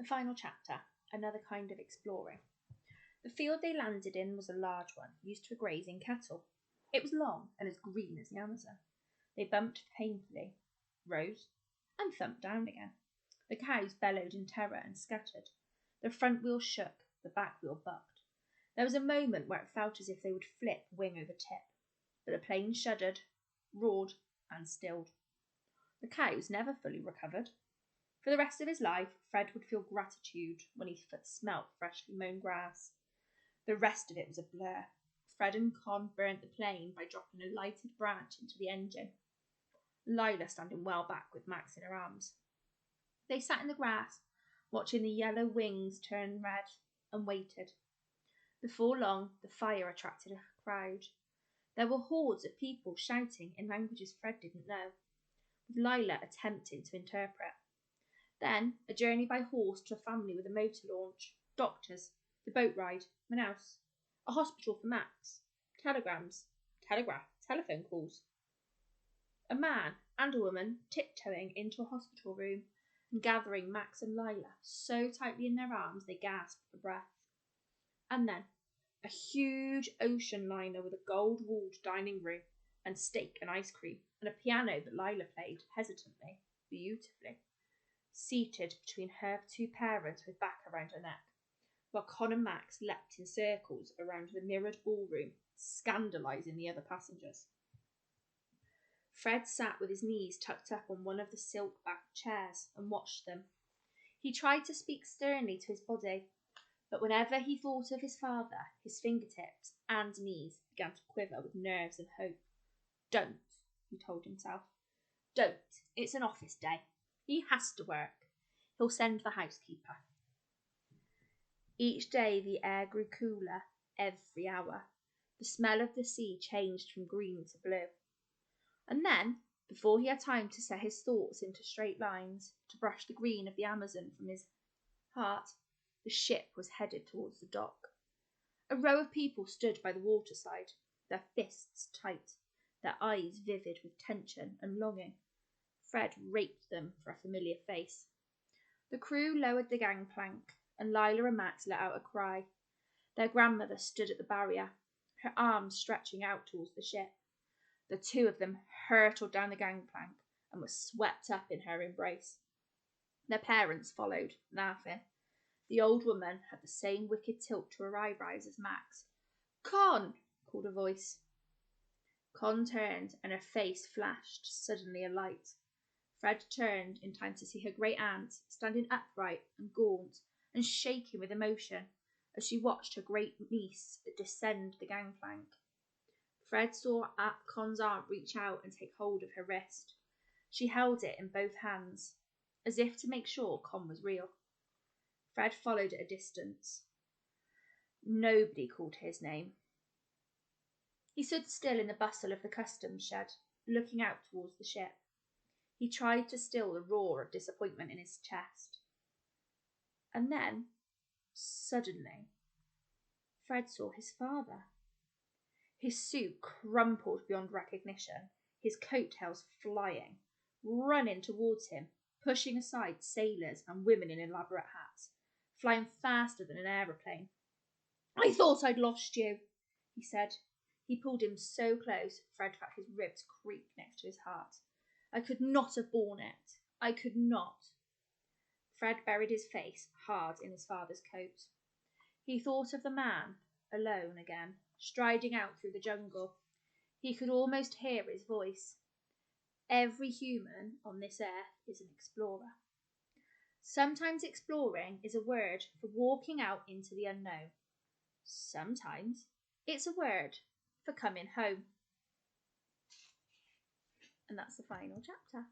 The final chapter, another kind of exploring. The field they landed in was a large one, used for grazing cattle. It was long and as green as the Amazon. They bumped painfully, rose, and thumped down again. The cows bellowed in terror and scattered. The front wheel shook, the back wheel bucked. There was a moment where it felt as if they would flip wing over tip, but the plane shuddered, roared, and stilled. The cows never fully recovered. For the rest of his life, Fred would feel gratitude when he smelt freshly mown grass. The rest of it was a blur. Fred and Con burnt the plane by dropping a lighted branch into the engine, Lila standing well back with Max in her arms. They sat in the grass, watching the yellow wings turn red, and waited. Before long, the fire attracted a crowd. There were hordes of people shouting in languages Fred didn't know, with Lila attempting to interpret. Then, a journey by horse to a family with a motor launch, doctors, the boat ride, Manaus, a hospital for Max, telegrams, telephone calls. A man and a woman tiptoeing into a hospital room and gathering Max and Lila so tightly in their arms they gasped for breath. And then, a huge ocean liner with a gold-walled dining room and steak and ice cream and a piano that Lila played hesitantly, beautifully, seated between her two parents with back around her neck, while Con and Max leapt in circles around the mirrored ballroom, scandalising the other passengers. Fred sat with his knees tucked up on one of the silk-backed chairs and watched them. He tried to speak sternly to his body, but whenever he thought of his father, his fingertips and knees began to quiver with nerves and hope. Don't, he told himself. Don't. It's an office day. He has to work. He'll send the housekeeper. Each day the air grew cooler, every hour. The smell of the sea changed from green to blue. And then, before he had time to set his thoughts into straight lines, to brush the green of the Amazon from his heart, the ship was headed towards the dock. A row of people stood by the waterside, their fists tight, their eyes vivid with tension and longing. Fred raped them for a familiar face. The crew lowered the gangplank, and Lila and Max let out a cry. Their grandmother stood at the barrier, her arms stretching out towards the ship. The two of them hurtled down the gangplank and were swept up in her embrace. Their parents followed, laughing. The old woman had the same wicked tilt to her eyebrows as Max. "Con!" called a voice. Con turned, and her face flashed suddenly alight. Fred turned in time to see her great aunt standing upright and gaunt and shaking with emotion as she watched her great niece descend the gangplank. Fred saw Con's aunt reach out and take hold of her wrist. She held it in both hands, as if to make sure Con was real. Fred followed at a distance. Nobody called his name. He stood still in the bustle of the customs shed, looking out towards the ship. He tried to still the roar of disappointment in his chest. And then, suddenly, Fred saw his father. His suit crumpled beyond recognition, his coattails flying, running towards him, pushing aside sailors and women in elaborate hats, flying faster than an aeroplane. "I thought I'd lost you," he said. He pulled him so close, Fred felt his ribs creak next to his heart. "I could not have borne it. I could not." Fred buried his face hard in his father's coat. He thought of the man, alone again, striding out through the jungle. He could almost hear his voice. Every human on this earth is an explorer. Sometimes exploring is a word for walking out into the unknown. Sometimes it's a word for coming home. And that's the final chapter.